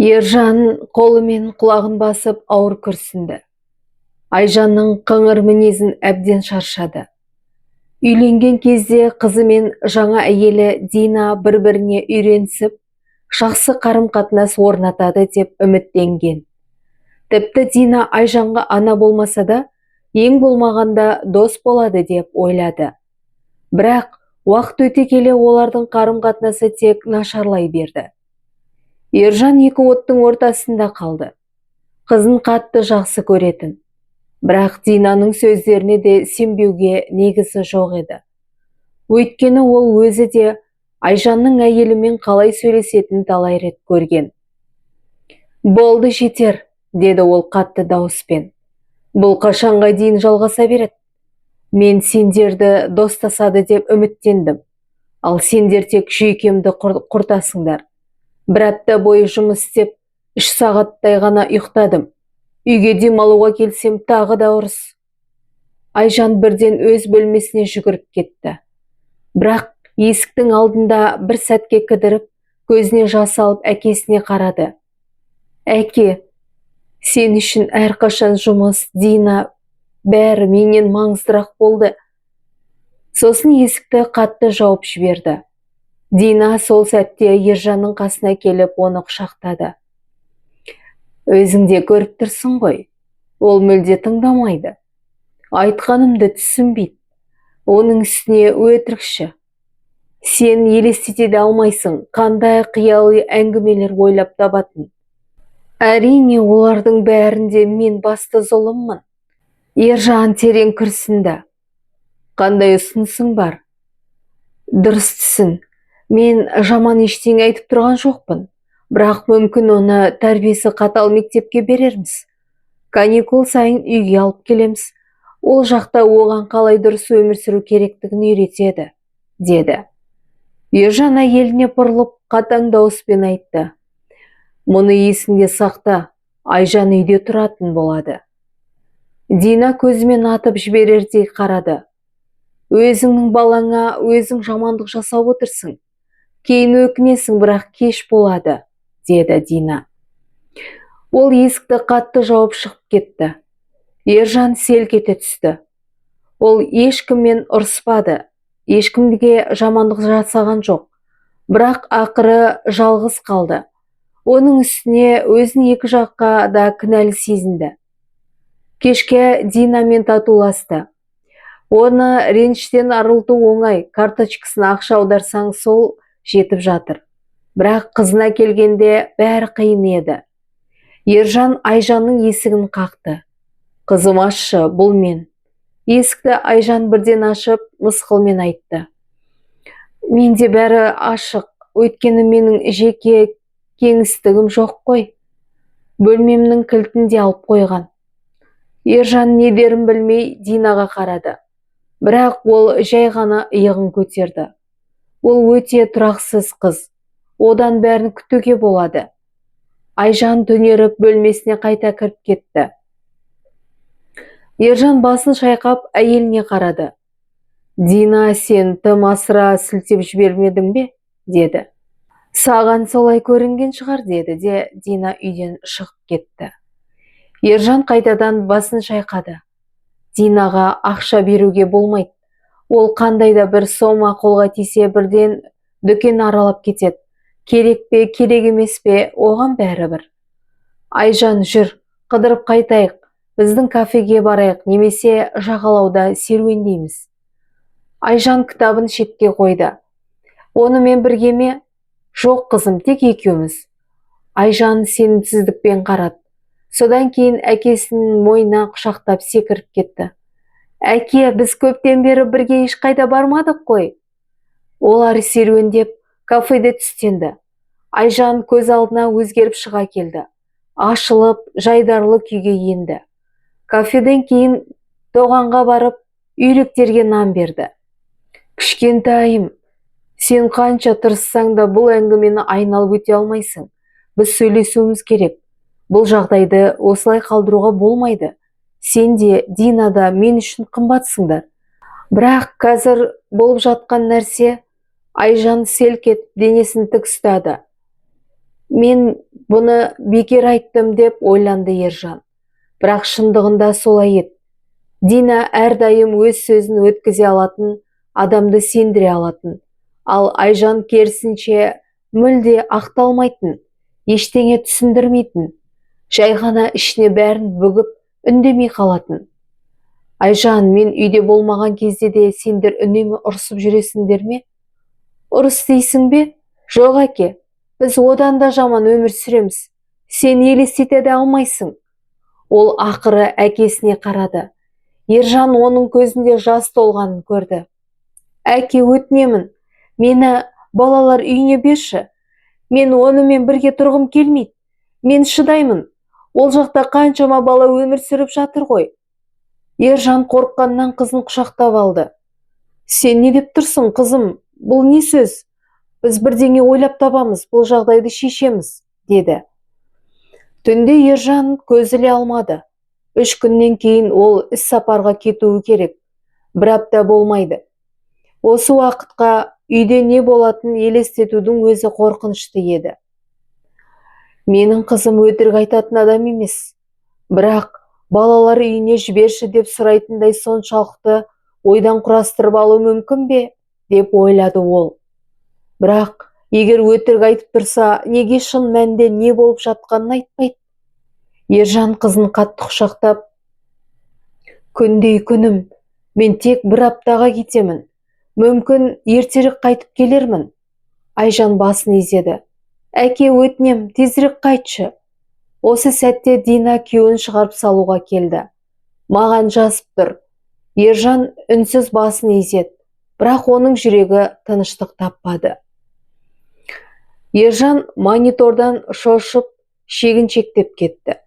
Ержан қолымен құлағын басып ауыр күрсінді. Айжанның қыңыр мінезін әбден шаршады. Үйленген кезде қызы мен жаңа әйелі Дина бір-біріне үйренісіп, жақсы қарым-қатынас орнатады деп үміттенген. Тіпті Дина Айжанға ана болмаса да, ең болмағанда дос болады деп ойлады. Бірақ уақыт өте келе олардың қарым-қатынасы тек нашарлай берді. Ержан екі оттың ортасында қалды. Қызын қатты жақсы көретін. Бірақ Динаның сөздеріне де сенбеуге негізі жоқ еді. Өйткені ол өзі де Айжанның әйелімен қалай сөйлесетінін талай рет көрген. «Болды, жетер», деді ол қатты дауыспен. «Бұл қашанға дейін жалғаса береді? Мен сендерді достасады деп үміттендім. Ал сендер тек жүйкемді құртасыңдар. Бір апта бойы жұмыс істеп, 3 сағаттай ғана ұйықтадым. Үйге демалуға келсем тағы да ұрыс». Айжан бірден өз бөлмесіне жүгіріп кетті. Бірақ есіктің алдында бір сәтке кідіріп, көзіне жас алып әкесіне қарады. «Әке, сен үшін әрқашан жұмыс, Дина, бәрі менен маңыздырақ болды». Сосын есікті қатты жауып жіберді. Дина сол сәтте Ержанның қасына келіп оны құшақтады. «Өзің де көріп тұрсың ғой, ол мүлде тыңдамайды. Айтқанымды түсінбейді. Оның үстіне өтірікші. Сен елестете де алмайсың, қандай қиялы әңгімелер ойлап табатын. Әрине, олардың бәрінде мен басты зұлыммын». Ержан терең күрсінді. «Қандай ұсынысың бар?» «Дұрыс түсін. Мен жаман ештеңе айтып тұрған жоқпын. Бірақ мүмкін оны тәрбиесі қатал мектепке берерміз. Каникул сайын үйге алып келеміз. Ол жақта оған қалай дұрыс өмір сүру керектігін үйретеді», деді. Ержан әйеліне бұрылып қатаң дауыспен айтты. «Мұны есіңде сақта, Айжан үйде тұратын болады». Дина көзімен атып жіберердей қарады. «Өзіңнің балаңа өзің жамандық жасап отырсың. Кейін өкінесің, бірақ кеш болады», деді Дина. Ол есікті қатты жауып шығып кетті. Ержан селк ете түсті. Ол ешкіммен ұрыспады, ешкімге жамандық жасаған жоқ. Бірақ ақыры жалғыз қалды. Оның үстіне өзін екі жаққа да кінәлі сезінді. Кешке Динамен татуласты. Оны реніштен арылту оңай, карточкасына ақша аударсаң сол жетіп жатыр. Бірақ қызына келгенде бәрі қиын еді. Ержан Айжанның есігін қақты. «Қызым, ашшы, бұл мен». Есікті Айжан бірден ашып, мысқылмен айтты. «Менде бәрі ашық, өйткені менің жеке кеңістігім жоқ қой. Бөлмемнің кілтін де алып қойған». Ержан не дерін білмей Динаға қарады. Бірақ ол жай ғана иығын көтерді. Ол өте тұрақсыз қыз. Одан бәрін күтуге болады. Айжан түнеріп бөлмесіне қайта кіріп кетті. Ержан басын шайқап әйеліне қарады. «Дина, сен тым асыра сілтеп жібермедің бе?» деді. «Саған солай көрінген шығар», деді де Дина үйден шығып кетті. Ержан қайтадан басын шайқады. Динаға ақша беруге болмайды. Ол қандайда бір сома қолға тисе бірден дүкен аралап кетеді. Керек пе, керек емес пе, оған бәрібір. «Айжан, жүр, қыдырып қайтайық. Біздің кафеге барайық, немесе жағалауда серуендейміз». Айжан кітабын шетке қойды. «Онымен бірге ме?» «Жоқ, қызым, тек екеуміз». Айжан сенімсіздікпен қарады. Содан кейін әкесінің мойнына құшақтап секіріп кетті. «Әке, біз көптен бері бірге ешқайда бармадық қой». Олар серуендеп кафеде түстенді. Айжан көз алдына өзгеріп шыға келді. Ашылып, жайдарлы күйге енді. Кафеден кейін тоғанға барып, үйректерге нан берді. «Кішкентайым, сен қанша тырыссаң да бұл әңгімені айналып өте алмайсың. Біз сөйлесуіміз керек. Бұл жағдайды осылай қалдыруға болмайды. Сен де, Дина да мен үшін қымбатсыңдар». Бірақ қазір болып жатқан нәрсе. Айжан селк етіп денесін тік ұстады. Мен бұны бекер айттым деп ойланды Ержан. Бірақ шындығында солай еді. Дина әрдайым өз сөзін өткізе алатын, адамды сендіре алатын. Ал Айжан керісінше мүлде ақталмайтын, ештеңе түсіндірмейтін. Жай ғана ішіне бәрін бүгіп, үндемей қалатын. Айжан, мен үйде болмаған кезде де сендер үнемі ұрсып жүресіңдер ме? Ұрыс дейсің бе? Жоқ әке, біз одан да жаман өмір сүреміз. Сен елестете де алмайсың. Ол ақыры әкесіне қарады. Ержан оның көзінде жас толғанын көрді. Әке, өтінемін, мені балалар үйіне берші. Мен онымен бірге тұрғым келмейді. Мен шыдаймын. Ол жақта қаншама бала өмір сүріп жатыр ғой. Ержан қорыққаннан қызын құшақтап алды. Сен не деп тұрсың, қызым? Бұл не сөз? Біз бірдеңе ойлап табамыз, бұл жағдайды шешеміз, деді. Түнде Ержан көз іле алмады. 3 күннен кейін ол іс сапарға кетуі керек. Бір апта болмайды. Осы уақытқа үйде не болатын елестетудің өзі қорқынышты еді. Менің қызым өтірік айтатын адам емес. Бірақ балалар үйіне жіберші деп сұрайтындай соншалықты ойдан құрастырып алу мүмкін бе, деп ойлады ол. Бірақ егер өтірік айтып тұрса, неге шын мәнінде не болып жатқанын айтпайды? Ержан қызын қатты құшақтап, күндей күнім, мен тек бір аптаға кетемін. Мүмкін ертерек қайтып келермін. Айжан басын изеді. Әке, өтінем, тезірек қайтшы. Осы сәтте Дина күйеуін шығарып салуға келді. Маған жазып тұр. Ержан үнсіз басын изеді, бірақ оның жүрегі тыныштық таппады. Ержан монитордан шошып, шегіншектеп кетті.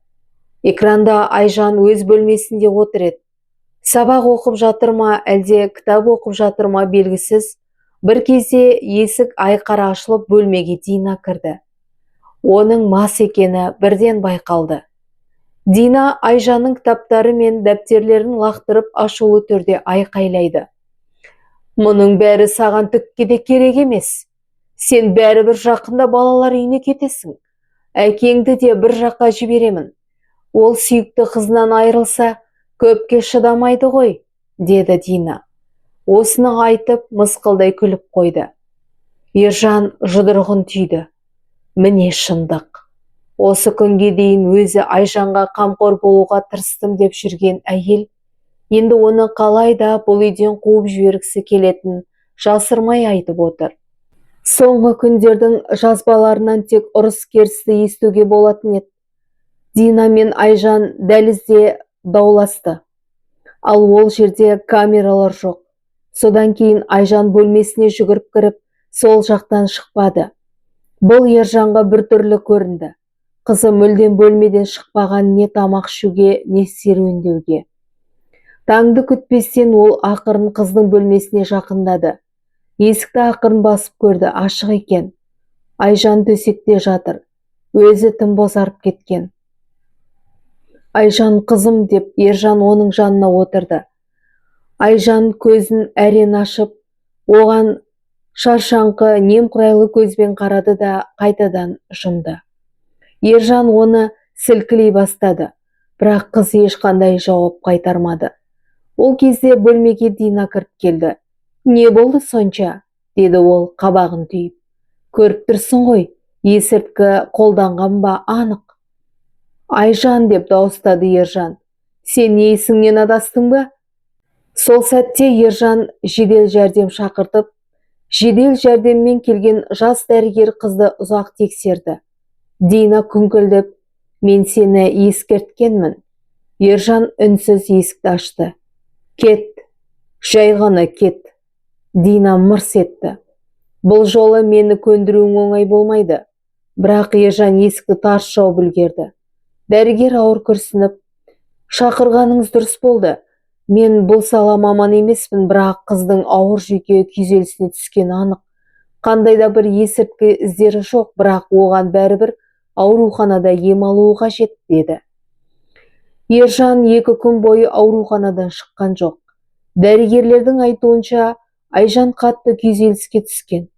Экранда Айжан өз бөлмесінде отыр еді. Сабақ оқып жатыр ма, әлде кітап оқып жатыр ма белгісіз. Бір кезде есік айқара ашылып бөлмеге Дина кірді. Оның мас екені бірден байқалды. Дина Айжанның кітаптары мен дәптерлерін лақтырып ашулы түрде айқайлайды. Мұның бәрі саған түкке де керек емес. Сен бәрібір жақында балалар үйіне кетесің. Әкеңді де бір жаққа жіберемін. Ол сүйікті қызынан айырылса, көпке шыдамайды ғой, деді Дина. Осыны айтып, мысқылдай күліп қойды. Ержан жұдырығын түйді. Міне шындық. Осы күнге дейін өзі Айжанға қамқор болуға тырыстым деп жүрген әйел, енді оны қалай да бұл үйден қуып жібергісі келетінін жасырмай айтып отыр. Соңғы күндердің жазбаларынан тек ұрыс-керісті естуге болатын еді. Дина мен Айжан дәлізде дауласты. Ал ол жерде камералар жоқ. Содан кейін Айжан бөлмесіне жүгіріп кіріп, сол жақтан шықпады. Бұл Ержанға біртүрлі көрінді. Қызы мүлдем бөлмеден шықпаған, не тамақ ішуге, не серуендеуге. Таңды күтпестен ол ақырын қыздың бөлмесіне жақындады. Есікті ақырын басып көрді, ашық екен. Айжан төсекте жатыр. Өзі тым бозарып кеткен. Айжан, қызым, деп Ержан оның жанына отырды. Айжан көзін әрен ашып, оған шаршаңқы, немқұрайлы көзбен қарады да қайтадан жұмды. Ержан оны сілкілей бастады, бірақ қыз ешқандай жауап қайтармады. Ол кезде бөлмеге Дина кіріп келді. Не болды сонша? Деді ол қабағын түйіп. Көріп тұрсың ғой, есірткі қолданған ба анық. Айжан, деп дауыстады Ержан. Сен не есіңнен адастың ба? Сол сәтте Ержан жедел жәрдем шақыртып, жедел жәрдеммен келген жас дәрігер қызды ұзақ тексерді. Дина күңкілдеп, мен сені ескерткенмін. Ержан үнсіз есікті ашты. Кет, жай ғана кет. Дина мырс етті. Бұл жолы мені көндіруің оңай болмайды. Бірақ Ержан есікті тарс жауып үлгерді. Дәрігер ауыр күрсініп, шақырғаныңыз дұрыс болды. Мен бұл сала маман емеспін, бірақ қыздың ауыр жүйке күйзелісіне түскені анық. Қандай да бір есірткі іздері жоқ, бірақ оған бәрібір ауруханада ем алуы қажет, деді. Ержан 2 күн бойы ауруханадан шыққан жоқ. Дәрігерлердің айтуынша, Айжан қатты күйзеліске түскен.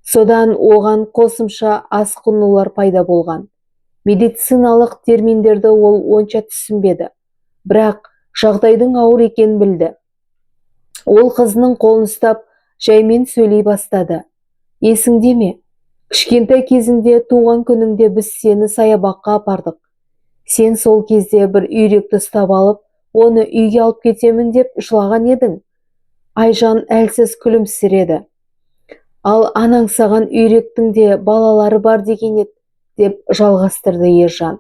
Содан оған қосымша асқынулар пайда болған. Медициналық терминдерді ол онша түсінбеді, бірақ жағдайдың ауыр екенін білді. Ол қызының қолын ұстап, жаймен сөйлей бастады. Есіңде ме? Кішкентай кезіңде туған күніңде біз сені саябаққа апардық. Сен сол кезде бір үйректі ұстап алып, оны үйге алып кетемін деп жылаған едің. Айжан әлсіз күлімсіреді. Ал анаң саған үйректің де балалары бар деген еді, деп жалғастырды Ержан.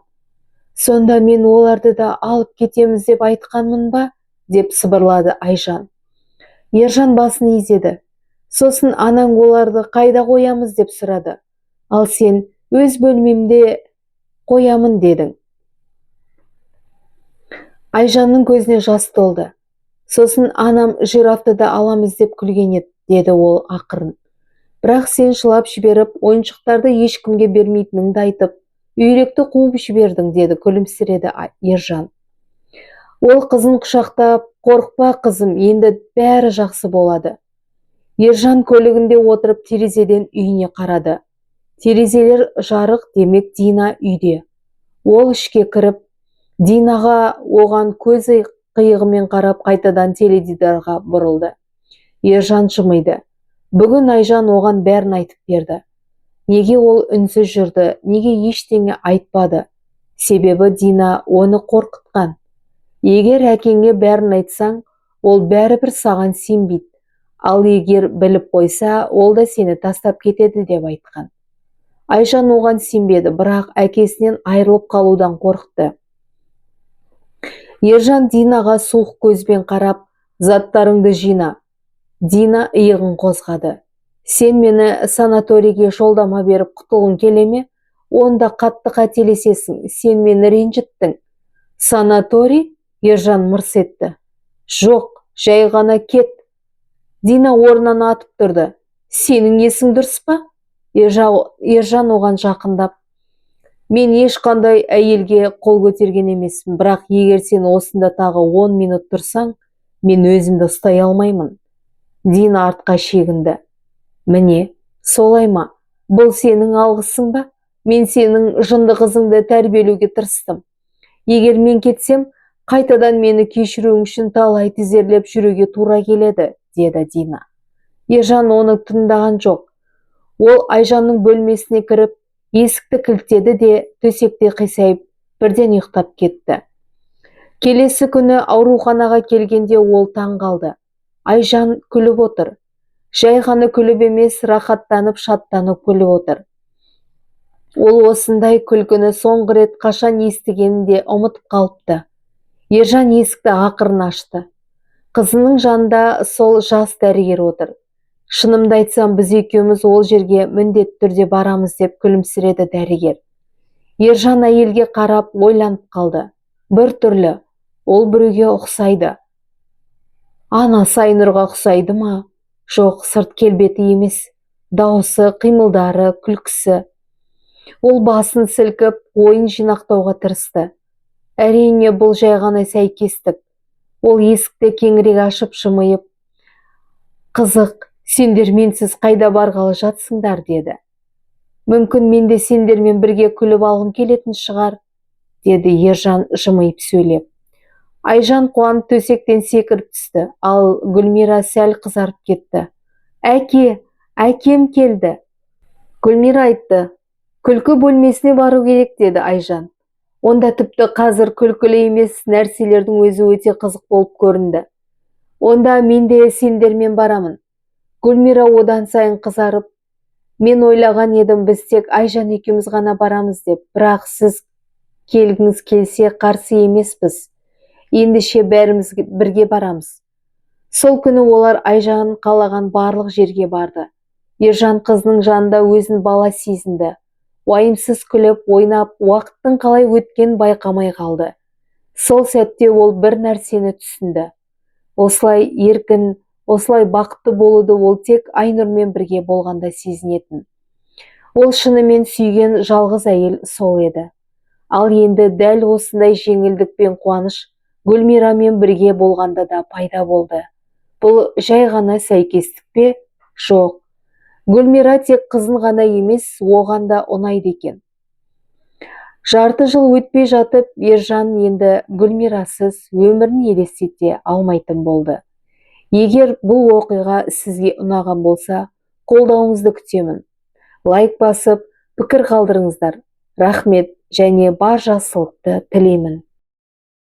Сонда мен оларды да алып кетеміз деп айтқанмын ба? Деп сыбырлады Айжан. Ержан басын изеді. Сосын анаң оларды қайда қоямыз деп сұрады. Ал сен өз бөлмемде қоямын дедің. Айжанның көзіне жас толды. Сосын анам жирафты да аламыз деп күлген еді, деді ол ақырын. Бірақ сен жылап жіберіп, ойыншықтарды ешкімге бермейтініңді айтып, үйректі қуып жібердің, деді күлімсіреді Ержан. Ол қызын құшақтап, қорықпа қызым, енді бәрі жақсы болады. Ержан көлігінде отырып терезеден үйіне қарады. Терезелер жарық, демек Дина үйде. Ол ішке кіріп, Динаға оған көз қиығымен қарап қайтадан теледидарға бұрылды. Ержан жымиды. Бүгін Айжан оған бәрін айтып берді. Неге ол үнсіз жүрді, неге ештеңе айтпады? Себебі Дина оны қорқытқан. Егер әкеңе бәрін айтсаң, ол бәрібір саған сенбейді. Ал егер біліп қойса, ол да сені тастап кетеді деп айтқан. Айжан оған сенбеді, бірақ әкесінен айырылып қалудан қорықты. Ержан Динаға суық көзбен қарап, заттарыңды жина. Дина иығын қозғады. Сен мені санаторийге жолдама беріп құтылғың келе ме? Онда қатты қателесесің, сен мені ренжіттің. Санаторий? Ержан мырс етті. Жоқ, жай ғана кет. Дина орнынан атып тұрды. Сенің есің дұрыс па? Ержан оған жақындап. Мен ешқандай әйелге қол көтерген емеспін, бірақ егер сен осында тағы 10 минут тұрсаң, мен өзімді ұстай алмаймын. Дина артқа шегінді. Міне, солай ма? Бұл сенің алғысың ба? Мен сенің жынды қызыңды тәрбиелеуге тырыстым. Егер мен кетсем, қайтадан мені кешіруің үшін талай тізерлеп жүруге тура келеді, деді Дина. Ержан оны тыңдаған жоқ. Ол Айжанның бөлмесіне кіріп, есікті кілттеді де төсекте қисайып, бірден ұйықтап кетті. Келесі күні ауруханаға келгенде ол таң қалды. Айжан күліп отыр. Жай ғана күліп емес, рахаттанып, шаттанып күліп отыр. Ол осындай күлкіні соңғы рет қашан естігенін де ұмытып қалыпты. Ержан есікті ақырын ашты. Қызының жанында сол жас дәрігер отыр. Шынымды айтсам, біз екеуміз ол жерге міндетті түрде барамыз, деп күлімсіреді дәрігер. Ержан әйелге қарап ойланып қалды. Бір түрлі, ол біреуге ұқсайды. Анасы Айнұрға ұқсайды ма? Жоқ, сырт келбеті емес. Дауысы, қимылдары, күлкісі. Ол басын сілкіп, ойын жинақтауға тырысты. Әрине, бұл жай ғана сәйкестік. Ол есікті кеңірек ашып жымиып, қызық, сендер менсіз қайда барғалы жатсыңдар, деді. Мүмкін мен де сендермен бірге күліп алғым келетін шығар, деді Ержан жымиып сөйлеп. Айжан қуанып төсектен секіріп түсті, ал Гүлмира сәл қызарып кетті. Әкем келді. Гүлмира айтты. Күлкі бөлмесіне бару керек, деді Айжан. Онда тіпті қазір күлкілі емес нәрселердің өзі өте қызық болып көрінді. Онда мен де сендермен барамын. Гүлмира одан сайын қызарып, мен ойлаған едім, біз тек Айжан екеуміз ғана барамыз деп, бірақ сіз келгіңіз келсе қарсы емеспіз. Ендеше бәріміз бірге барамыз. Сол күні олар Айжан қалаған барлық жерге барды. Ержан қызының жанында өзін бала сезінді. Уайымсыз күліп, ойнап, уақыттың қалай өткен байқамай қалды. Сол сәтте ол бір нәрсені түсінді. Осылай еркін, осылай бақытты болуды ол тек Айнұрмен бірге болғанда сезінетін. Ол шынымен сүйген жалғыз әйел сол еді. Ал енді дәл осындай жеңілдік пен қуаныш Гүлмирамен бірге болғанда да пайда болды. Бұл жай ғана сәйкестік пе? Жоқ. Гүлмира тек қызын ғана емес, оған да ұнайды екен. Жарты жыл өтпей жатып, Ержан енді Гүлмирасыз өмірін елестете алмайтын болды. Егер бұл оқиға сізге ұнаған болса, қолдауыңызды күтемін. Лайк басып, пікір қалдырыңыздар. Рахмет және бар жақсылықты тілеймін.